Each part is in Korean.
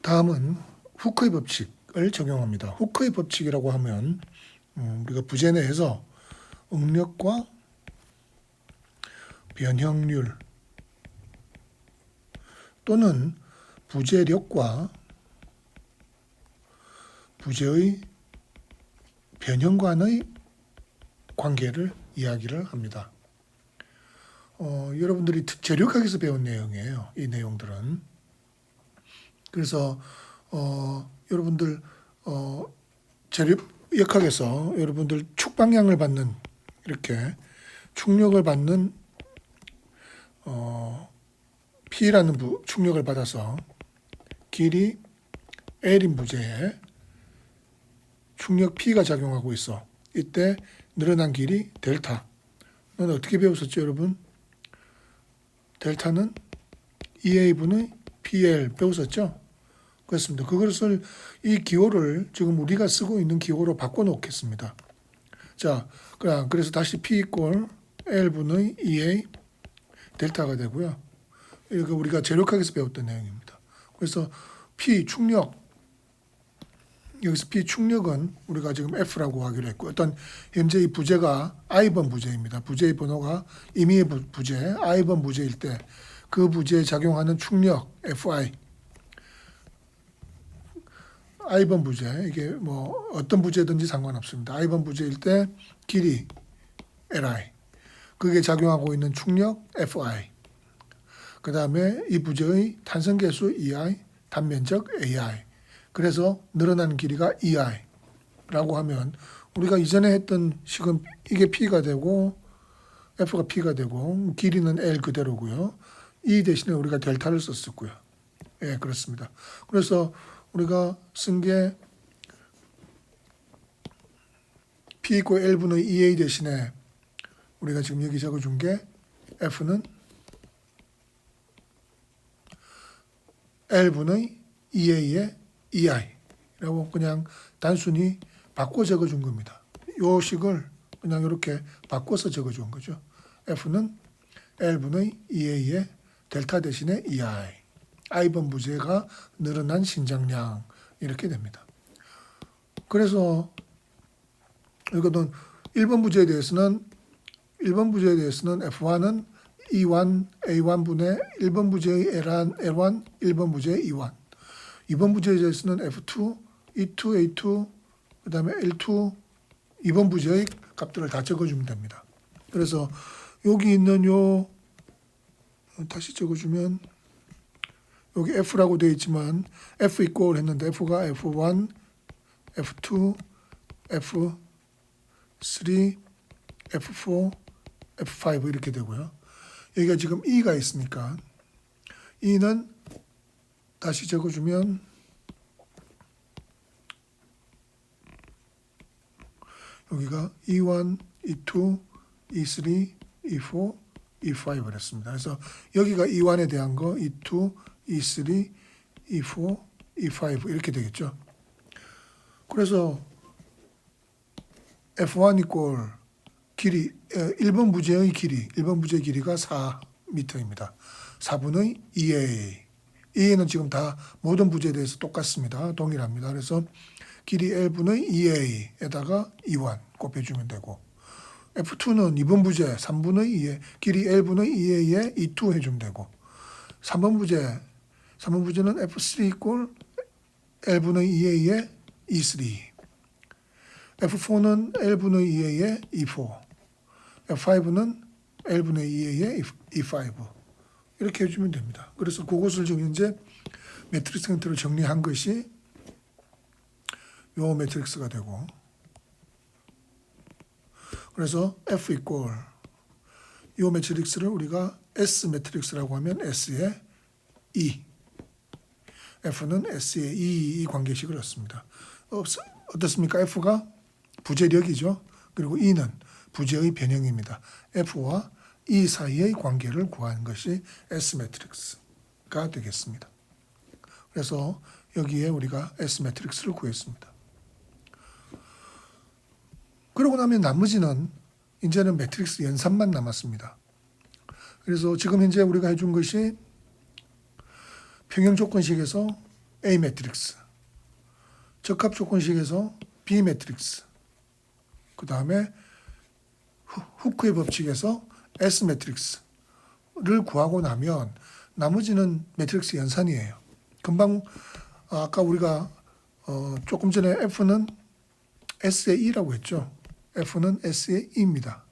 다음은 후크의 법칙을 적용합니다. 후크의 법칙이라고 하면 우리가 부재 내에서 응력과 변형률 또는 부재력과 부재의 변형 간의 관계를 이야기를 합니다. 여러분들이 재력학에서 배운 내용이에요. 이 내용들은. 그래서 여러분들 재력학에서 여러분들 축방향을 받는 이렇게 충력을 받는 P라는 충력을 받아서 길이 L인 부재에 충력 P가 작용하고 있어. 이때 늘어난 길이 델타. 너는 어떻게 배웠었죠, 여러분? 델타는 EA분의 PL 배웠었죠? 그렇습니다. 그것을 이 기호를 지금 우리가 쓰고 있는 기호로 바꿔놓겠습니다. 자, 그래서 다시 P 이꼴 L분의 EA 델타가 되고요. 이거 우리가 재력학에서 배웠던 내용입니다. 그래서 P 충력, 여기서 P 충력은 우리가 지금 F라고 하기로 했고, 어떤 현재 이 부재가 I번 부재입니다. 부재의 번호가 임의의 부재, I번 부재일 때 그 부재에 작용하는 충력 FI, I번 부재, 이게 뭐 어떤 부재든지 상관없습니다. I번 부재일 때 길이 LI, 그게 작용하고 있는 충력 FI, 그 다음에 이 부재의 탄성계수 EI, 단면적 AI, 그래서 늘어나는 길이가 EI라고 하면 우리가 이전에 했던 식은 이게 P가 되고 F가 P가 되고 길이는 L 그대로고요. 이 대신에 우리가 델타를 썼었고요. 예, 그렇습니다. 그래서 우리가 쓴 게 P 이고 L분의 EA 대신에 우리가 지금 여기 적어준 게 F는 L분의 EA의 EI라고 그냥 단순히 바꿔 적어준 겁니다. 요 식을 그냥 이렇게 바꿔서 적어준 거죠. F는 L분의 EA의 델타 대신에 EI, I번 부재가 늘어난 신장량 이렇게 됩니다. 그래서 이거는 1번 부재에 대해서는 F1은 E1, A1분의 1번 부재의 L1, 1번 부재의 E1. 2번 부재에 대해서는 F2, E2, A2, 그 다음에 L2, 2번 부재의 값들을 다 적어주면 됩니다. 그래서 여기 있는 요, 다시 적어주면 여기 F라고 되어 있지만 F 이꼴 했는데 F가 F1, F2, F3, F4, F5 이렇게 되고요. 여기가 지금 E가 있으니까 E는 다시 적어주면 여기가 E1, E2, E3, E4, E5를 했습니다. 그래서 여기가 E1에 대한 거 E2, E3, E4, E5 이렇게 되겠죠. 그래서 F1 이꼴 길이 1번 부재의 길이, 1번 부재의 길이가 4m입니다. 4분의 EA. EA는 지금 다 모든 부재에 대해서 똑같습니다. 동일합니다. 그래서 길이 L분의 EA에다가 E1 곱해주면 되고, F2는 2번 부재 3분의 2에 길이 L분의 EA에 E2 해주면 되고, 3번 부재는 F3 이꼴 L분의 EA에 E3, F4는 L분의 EA에 E4, F5는 L분의 EA에 E5 이렇게 해주면 됩니다. 그래서 그것을 지금 현재 매트릭스 형태로 정리한 것이 요 매트릭스가 되고, 그래서 F 이꼴 요 매트릭스를 우리가 S 매트릭스라고 하면 S의 E, F는 S의 E, 이 관계식을 얻습니다. 어떻습니까? F가 부재력이죠. 그리고 E는 부재의 변형입니다. F와 E 사이의 관계를 구하는 것이 S 매트릭스가 되겠습니다. 그래서 여기에 우리가 S 매트릭스를 구했습니다. 그러고 나면 나머지는 이제는 매트릭스 연산만 남았습니다. 그래서 지금 현재 우리가 해준 것이 평형 조건식에서 A 매트릭스, 적합 조건식에서 B 매트릭스, 그 다음에 후크의 법칙에서 S 매트릭스를 구하고 나면 나머지는 매트릭스 연산이에요. 금방 아까 우리가 조금 전에 F는 S의 E라고 했죠. F는 S의 E입니다.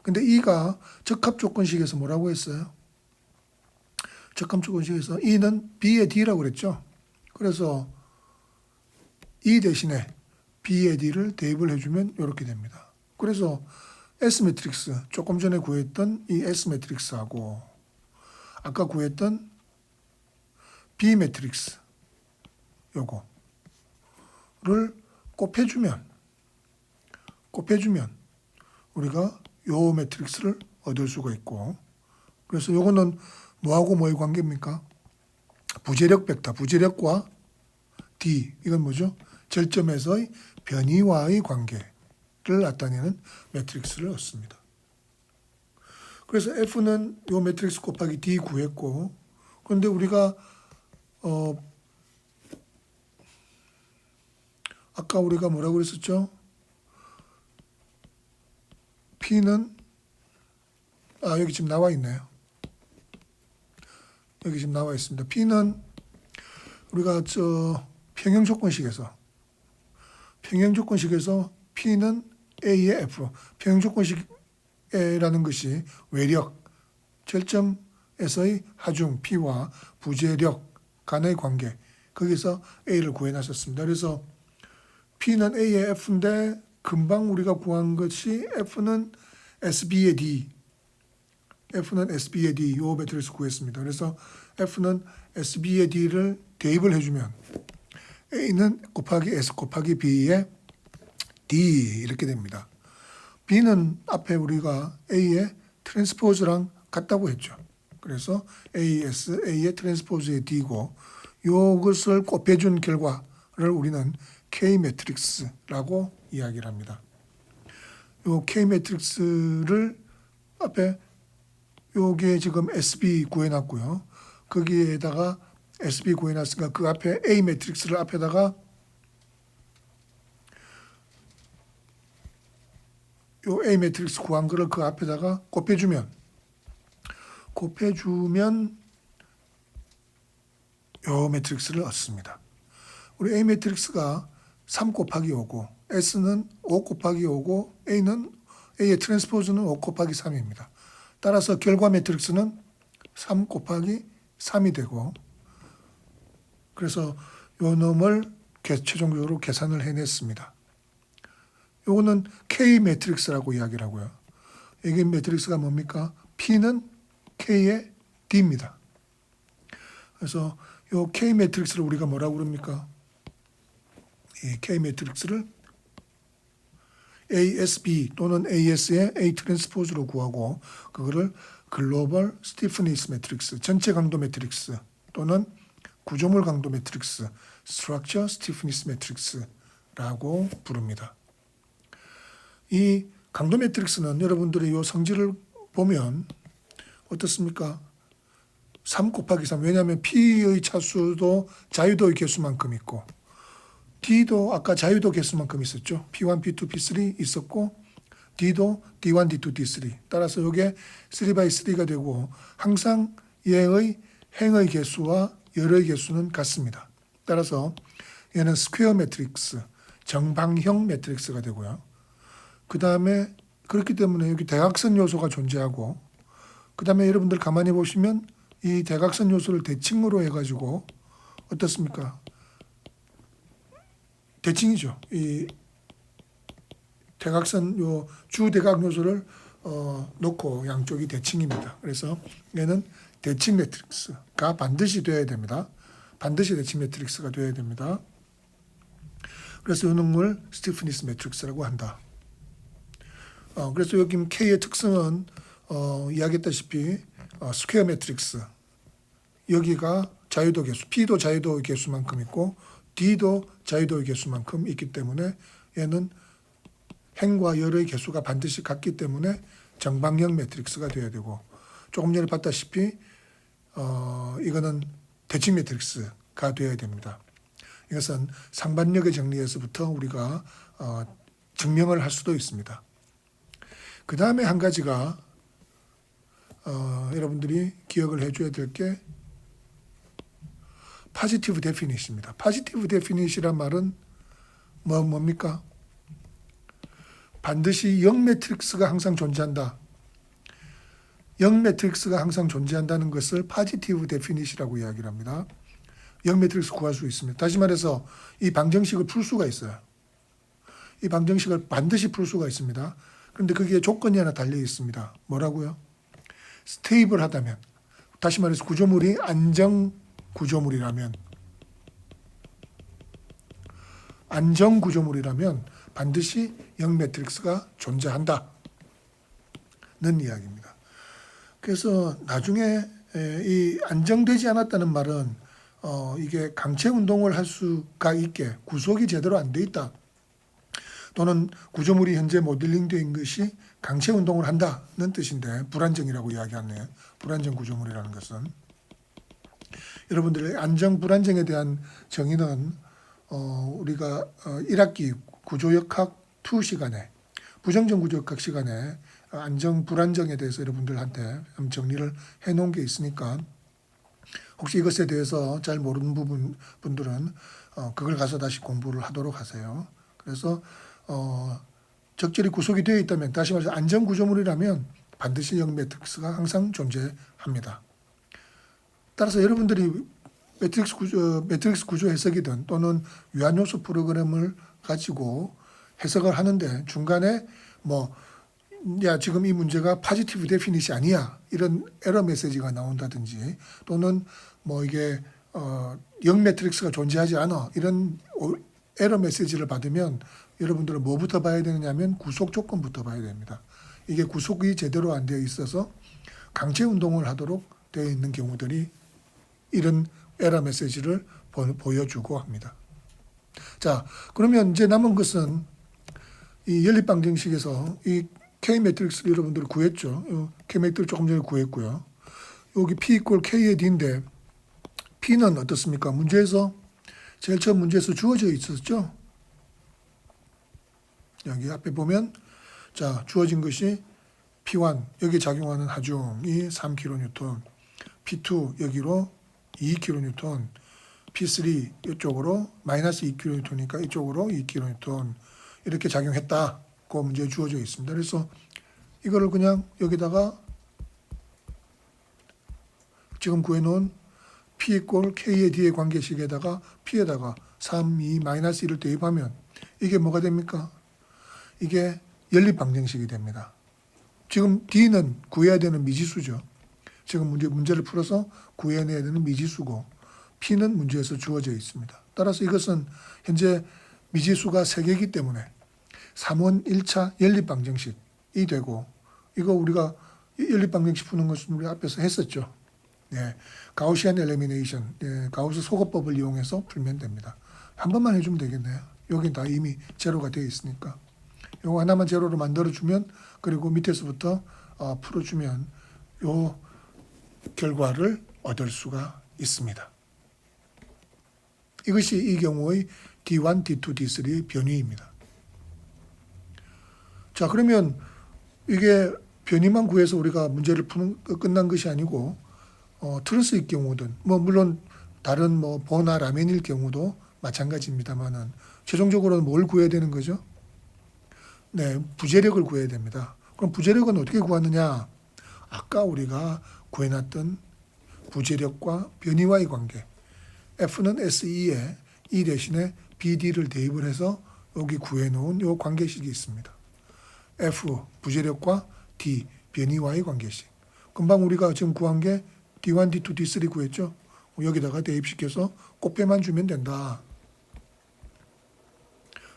근데 E가 적합 조건식에서 뭐라고 했어요? 적합 조건식에서 E는 B의 D라고 그랬죠. 그래서 E 대신에 B의 D를 대입을 해주면 이렇게 됩니다. 그래서 S 매트릭스, 조금 전에 구했던 이 S 매트릭스하고 아까 구했던 B 매트릭스 요거를 곱해주면 우리가 요 매트릭스를 얻을 수가 있고, 그래서 요거는 뭐하고 뭐의 관계입니까? 부재력 벡터, 부재력과 D, 이건 뭐죠? 절점에서의 변이와의 관계를 나타내는 매트릭스를 얻습니다. 그래서 F는 요 매트릭스 곱하기 D 구했고, 그런데 우리가 아까 우리가 뭐라고 그랬었죠? P는 여기 지금 나와 있네요. 여기 지금 나와 있습니다. P는 우리가 평형 조건식에서 P는 A의 F, 평형 조건식이라는 것이 외력, 절점에서의 하중 P와 부재력 간의 관계, 거기서 A를 구해놨었습니다. 그래서 P는 A의 F인데 금방 우리가 구한 것이 F는 SB의 D, 요 매트릭스 구했습니다. 그래서 F는 SB의 D를 대입을 해주면 A는 곱하기 S 곱하기 B의 D 이렇게 됩니다. B는 앞에 우리가 A의 트랜스포즈랑 같다고 했죠. 그래서 AS, A의 트랜스포즈의 D고, 이것을 곱해준 결과를 우리는 K 매트릭스라고 이야기를 합니다. 요 K 매트릭스를 앞에 요게 지금 SB 구해놨고요. 거기에다가 SB 구해놨으니까 그 앞에 A 매트릭스를 앞에다가 요 A 매트릭스 구한 거를 그 앞에다가 곱해주면 요 매트릭스를 얻습니다. 우리 A 매트릭스가 3 곱하기 5고 S는 5 곱하기 5고 A의 트랜스포즈는 5 곱하기 3입니다. 따라서 결과 매트릭스는 3 곱하기 3이 되고, 그래서 요 놈을 최종적으로 계산을 해냈습니다. 요거는 K 매트릭스라고 이야기를 하고요. 이게 매트릭스가 뭡니까? P는 K의 D입니다. 그래서 요 K 매트릭스를 우리가 뭐라고 그럽니까? 이 K 매트릭스를 ASB 또는 AS의 A 트랜스포즈로 구하고, 그거를 글로벌 스티프니스 매트릭스, 전체 강도 매트릭스 또는 구조물 강도 매트릭스, 스트럭처 스티프니스 매트릭스라고 부릅니다. 이 강도 매트릭스는 여러분들의 이 성질을 보면 어떻습니까? 3 곱하기 3. 왜냐하면 P의 차수도 자유도의 개수만큼 있고, D도 아까 자유도 개수만큼 있었죠. P1, P2, P3 있었고, D도 D1, D2, D3. 따라서 이게 3x3가 되고, 항상 얘의 행의 개수와 열의 개수는 같습니다. 따라서 얘는 스퀘어 매트릭스, 정방형 매트릭스가 되고요. 그 다음에 그렇기 때문에 여기 대각선 요소가 존재하고, 그 다음에 여러분들 가만히 보시면 이 대각선 요소를 대칭으로 해가지고 어떻습니까? 대칭이죠. 이 대각선 요 주대각 요소를 놓고 양쪽이 대칭입니다. 그래서 얘는 대칭 매트릭스가 반드시 되어야 됩니다. 반드시 대칭 매트릭스가 되어야 됩니다. 그래서 이런 걸 스티프니스 매트릭스라고 한다. 그래서 여기 K의 특성은 이야기했다시피 스퀘어 매트릭스, 여기가 자유도 개수, P도 자유도 개수만큼 있고 D도 자유도의 개수만큼 있기 때문에 얘는 행과 열의 개수가 반드시 같기 때문에 정방형 매트릭스가 되어야 되고, 조금 전에 봤다시피 이거는 대칭 매트릭스가 되어야 됩니다. 이것은 상반력의 정리에서부터 우리가 증명을 할 수도 있습니다. 그 다음에 한 가지가 여러분들이 기억을 해줘야 될 게 포지티브 데피닛입니다. 포지티브 데피닛이란 말은 뭡니까? 반드시 0 매트릭스가 항상 존재한다. 0 매트릭스가 항상 존재한다는 것을 포지티브 데피닛이라고 이야기를 합니다. 0 매트릭스 구할 수 있습니다. 다시 말해서 이 방정식을 풀 수가 있어요. 이 방정식을 반드시 풀 수가 있습니다. 그런데 거기에 조건이 하나 달려 있습니다. 뭐라고요? 스테이블하다면, 다시 말해서 구조물이 안정 구조물이라면 반드시 0 매트릭스가 존재한다는 이야기입니다. 그래서 나중에 이 안정되지 않았다는 말은 이게 강체 운동을 할 수가 있게 구속이 제대로 안 돼 있다, 또는 구조물이 현재 모델링된 것이 강체 운동을 한다는 뜻인데 불안정이라고 이야기하네요. 불안정 구조물이라는 것은 여러분들의 안정 불안정에 대한 정의는 우리가 1학기 구조역학 2 시간에 부정정 구조역학 시간에 안정 불안정에 대해서 여러분들한테 정리를 해놓은 게 있으니까 혹시 이것에 대해서 잘 모르는 분들은 그걸 가서 다시 공부를 하도록 하세요. 그래서 적절히 구속이 되어 있다면, 다시 말해서 안정 구조물이라면 반드시 0 매트릭스가 항상 존재합니다. 따라서 여러분들이 매트릭스 구조 해석이든 또는 유한요소 프로그램을 가지고 해석을 하는데 중간에 지금 이 문제가 포지티브 데피닛이 아니야, 이런 에러 메시지가 나온다든지, 또는 이게 0 매트릭스가 존재하지 않아, 이런 에러 메시지를 받으면 여러분들은 뭐부터 봐야 되느냐면 구속 조건부터 봐야 됩니다. 이게 구속이 제대로 안 되어 있어서 강체 운동을 하도록 되어 있는 경우들이 이런 에러 메시지를 보여주고 합니다. 자, 그러면 이제 남은 것은 이 연립방정식에서 이 K 매트릭스를 여러분들 구했죠. K 매트릭스 조금 전에 구했고요. 여기 P 이퀄 K의 D인데 P는 어떻습니까? 문제에서 제일 처음 문제에서 주어져 있었죠. 여기 앞에 보면 자, 주어진 것이 P1 여기 작용하는 하중이 3kN, P2 여기로 2kN, P3 이쪽으로 마이너스 2kN이니까 이쪽으로 2kN 이렇게 작용했다고 문제에 주어져 있습니다. 그래서 이거를 그냥 여기다가 지금 구해놓은 P 이퀄 K의 D의 관계식에다가 P에다가 3, 2, 마이너스 1을 대입하면 이게 뭐가 됩니까? 이게 연립방정식이 됩니다. 지금 D는 구해야 되는 미지수죠. 지금 문제를 풀어서 구해내야 되는 미지수고 P는 문제에서 주어져 있습니다. 따라서 이것은 현재 미지수가 3개이기 때문에 3원 1차 연립방정식이 되고, 이거 우리가 연립방정식 푸는 것은 우리 앞에서 했었죠. 네, 가우시안 엘리미네이션, 가우스 소거법을 이용해서 풀면 됩니다. 한 번만 해주면 되겠네요. 여긴 다 이미 제로가 되어 있으니까. 요거 하나만 제로로 만들어주면, 그리고 밑에서부터 풀어주면 요 결과를 얻을 수가 있습니다. 이것이 이 경우의 D1, D2, D3의 변위입니다. 자, 그러면 이게 변위만 구해서 우리가 문제를 푸는 끝난 것이 아니고 트러스일 경우든 물론 다른 보나 라멘일 경우도 마찬가지입니다만은 최종적으로는 뭘 구해야 되는 거죠? 네, 부재력을 구해야 됩니다. 그럼 부재력은 어떻게 구하느냐? 아까 우리가 구해놨던 부재력과 변위와의 관계, F는 SE에 E 대신에 BD를 대입을 해서 여기 구해놓은 이 관계식이 있습니다. F 부재력과 D 변위와의 관계식. 금방 우리가 지금 구한 게 D1, D2, D3 구했죠. 여기다가 대입시켜서 곱배만 주면 된다.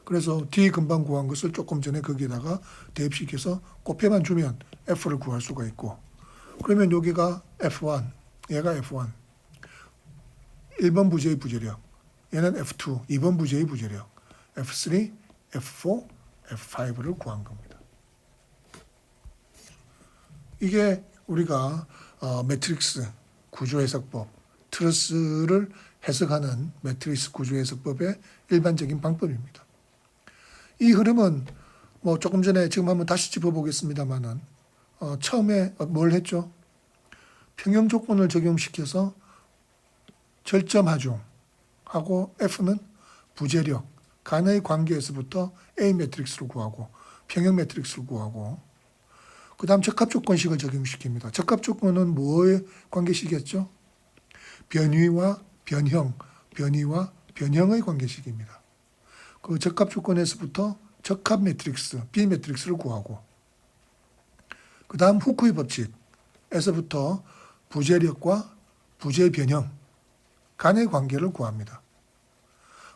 그래서 D 금방 구한 것을 조금 전에 거기에다가 대입시켜서 곱해만 주면 F를 구할 수가 있고, 그러면 여기가 F1, 얘가 F1, 1번 부재의 부재력, 얘는 F2, 2번 부재의 부재력, F3, F4, F5를 구한 겁니다. 이게 우리가 매트릭스 구조해석법, 트러스를 해석하는 매트릭스 구조 해석법의 일반적인 방법입니다. 이 흐름은 뭐 조금 전에 지금 한번 다시 짚어보겠습니다만은 처음에 뭘 했죠? 평형 조건을 적용시켜서 절점 하중하고 F는 부재력, 간의 관계에서부터 A 매트릭스를 구하고 평형 매트릭스를 구하고 그 다음 적합조건식을 적용시킵니다. 적합조건은 뭐의 관계식이었죠? 변위와 변형, 변위와 변형의 관계식입니다. 그 적합조건에서부터 적합 매트릭스, B 매트릭스를 구하고 그 다음 후크의 법칙에서부터 부재력과 부재변형 간의 관계를 구합니다.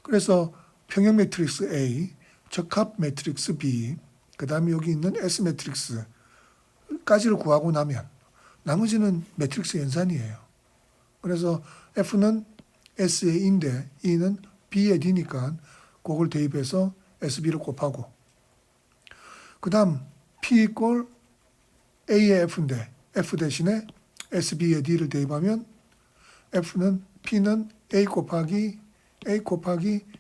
그래서 평형 매트릭스 A, 적합 매트릭스 B, 그 다음에 여기 있는 S 매트릭스까지를 구하고 나면 나머지는 매트릭스 연산이에요. 그래서 F는 S의 E인데 E는 B의 D니까 그걸 대입해서 SB를 곱하고 그 다음 P 이꼴 A의 F인데 F 대신에 SB의 D를 대입하면 P는 A 곱하기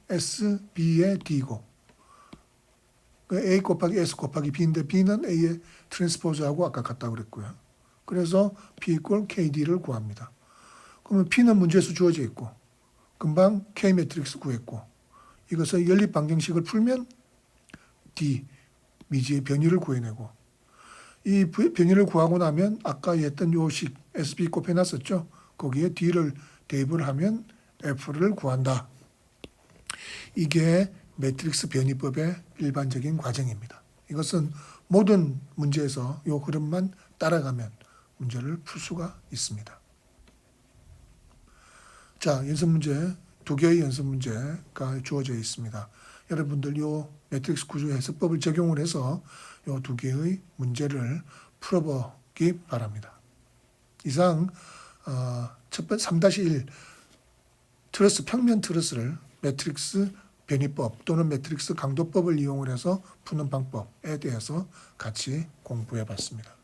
SB의 D고 A 곱하기 S 곱하기 B인데 B는 A의 트랜스포즈하고 아까 같다고 그랬고요. 그래서 P 이꼴 KD를 구합니다. 그러면 P는 문제수 주어져 있고 금방 K 매트릭스 구했고 이것을 연립 방정식을 풀면 D 미지의 변위를 구해내고 이 변위를 구하고 나면 아까 했던 요식 SB 곱해놨었죠. 거기에 D를 대입을 하면 F를 구한다. 이게 매트릭스 변이법의 일반적인 과정입니다. 이것은 모든 문제에서 이 흐름만 따라가면 문제를 풀 수가 있습니다. 자, 연습 문제 두 개의 연습 문제가 주어져 있습니다. 여러분들 이 매트릭스 구조 해석법을 적용을 해서 이 두 개의 문제를 풀어보기 바랍니다. 이상 첫 번째 3-1 트러스 평면 트러스를 매트릭스 변이법 또는 매트릭스 강도법을 이용을 해서 푸는 방법에 대해서 같이 공부해 봤습니다.